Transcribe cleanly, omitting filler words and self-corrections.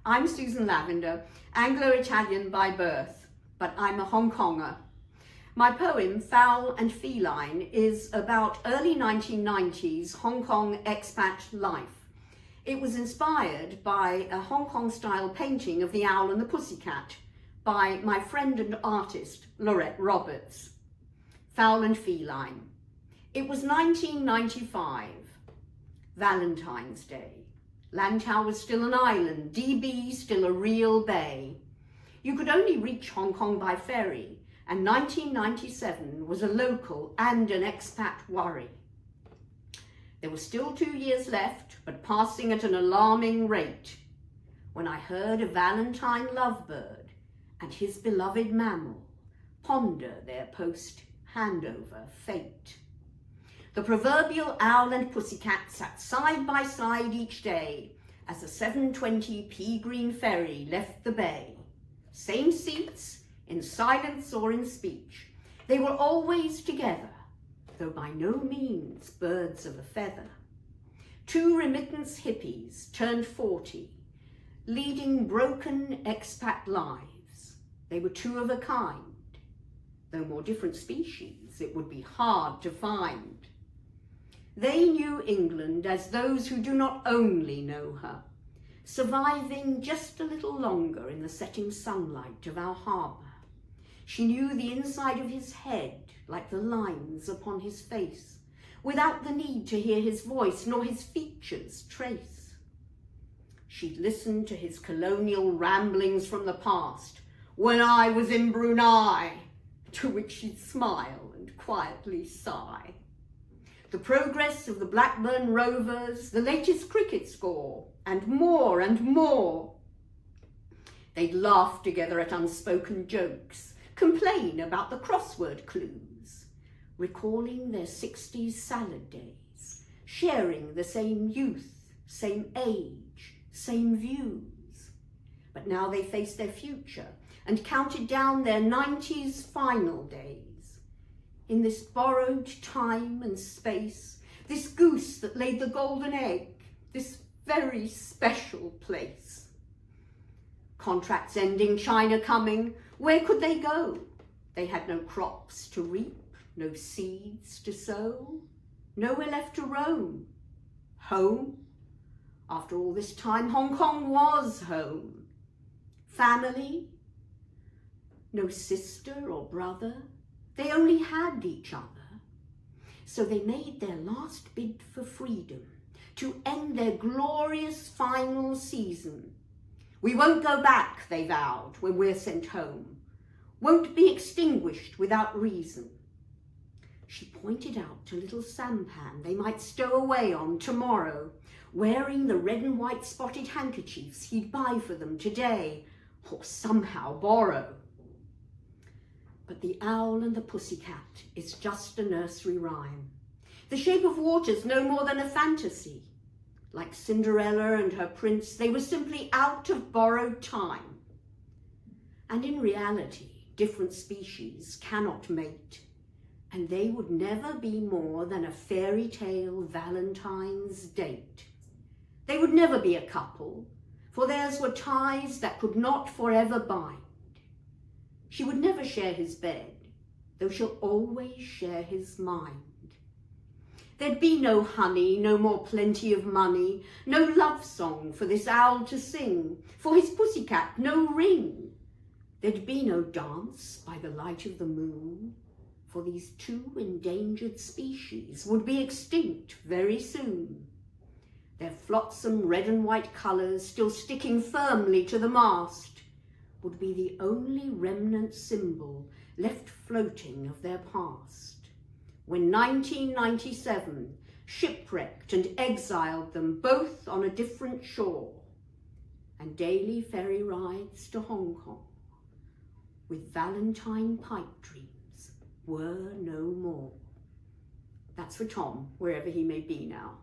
I'm Susan Lavender, Anglo-Italian by birth, but I'm a Hong Konger. My poem, Fowl and Feline, is about early 1990s Hong Kong expat life. It was inspired by a Hong Kong-style painting of the owl and the pussycat by my friend and artist, Lorette Roberts. Fowl and Feline. It was 1995, Valentine's Day. Lantau was still an island, DB still a real bay. You could only reach Hong Kong by ferry, and 1997 was a local and an expat worry. There were still 2 years left, but passing at an alarming rate, when I heard a Valentine lovebird and his beloved mammal ponder their post-handover fate. The proverbial owl and pussycat sat side by side each day as the 7:20 Pea Green ferry left the bay. Same seats, in silence or in speech. They were always together, though by no means birds of a feather. Two remittance hippies turned 40, leading broken expat lives. They were two of a kind. Though more different species, it would be hard to find. They knew England as those who do not only know her, surviving just a little longer in the setting sunlight of our harbour. She knew the inside of his head like the lines upon his face, without the need to hear his voice nor his features trace. She'd listened to his colonial ramblings from the past, when I was in Brunei, to which she'd smile and quietly sigh. The progress of the Blackburn Rovers, the latest cricket score, and more and more. They'd laugh together at unspoken jokes, complain about the crossword clues, recalling their 60s salad days, sharing the same youth, same age, same views. But now they faced their future and counted down their 90s final days. In this borrowed time and space, this goose that laid the golden egg, this very special place. Contracts ending, China coming, where could they go? They had no crops to reap, no seeds to sow, nowhere left to roam. Home? After all this time, Hong Kong was home. Family? No sister or brother. They only had each other. So they made their last bid for freedom to end their glorious final season. We won't go back, they vowed, when we're sent home. Won't be extinguished without reason. She pointed out a little sampan they might stow away on tomorrow, wearing the red and white spotted handkerchiefs he'd buy for them today, or somehow borrow. But the owl and the pussycat is just a nursery rhyme. The Shape of Water's no more than a fantasy. Like Cinderella and her prince, they were simply out of borrowed time. And in reality, different species cannot mate, and they would never be more than a fairy tale Valentine's date. They would never be a couple, for theirs were ties that could not forever bind. She would never share his bed, though she'll always share his mind. There'd be no honey, no more plenty of money, no love song for this owl to sing, for his pussycat no ring. There'd be no dance by the light of the moon, for these two endangered species would be extinct very soon. Their flotsam red and white colours, still sticking firmly to the mast, would be the only remnant symbol left floating of their past, when 1997 shipwrecked and exiled them both on a different shore, and daily ferry rides to Hong Kong with Valentine pipe dreams were no more. That's for Tom, wherever he may be now.